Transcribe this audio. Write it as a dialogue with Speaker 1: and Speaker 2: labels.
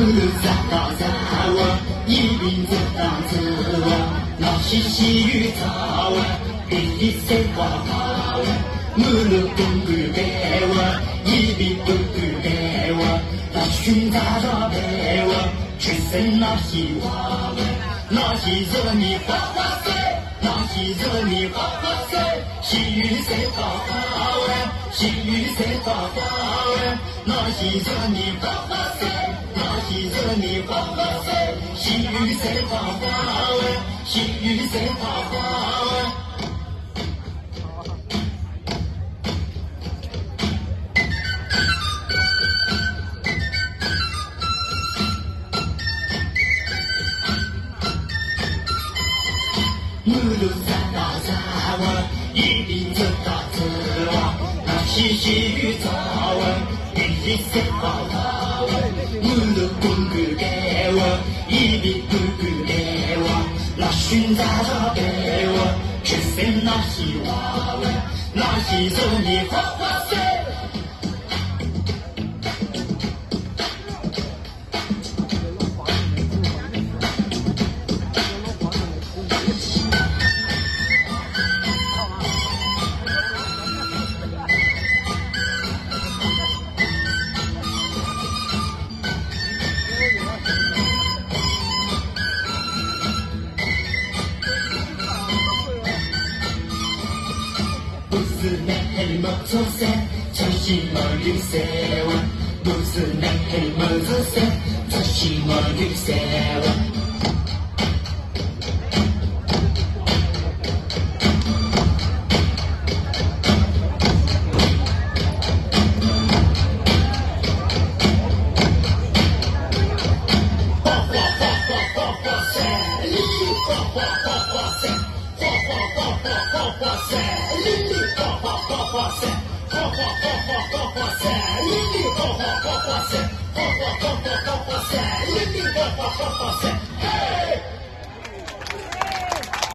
Speaker 1: 路上高山我一定走到这老西西雨早给你谁花花我路公路白我一定公路白我那寻找着白我全身那希望那些热你花花水那些热你花花水细雨谁花花细雨谁花花那些热你花花水那些热你花花水细雨谁花花细雨谁花花路上高山我一定走到这那细细雨早给你谁花花路公路给我一定公路给我那寻找着给我全身那希望那些肉你花花水不是那黑毛做噻，穿西毛绿色哇。不是那黑毛做噻，穿西毛绿色哇。Hey!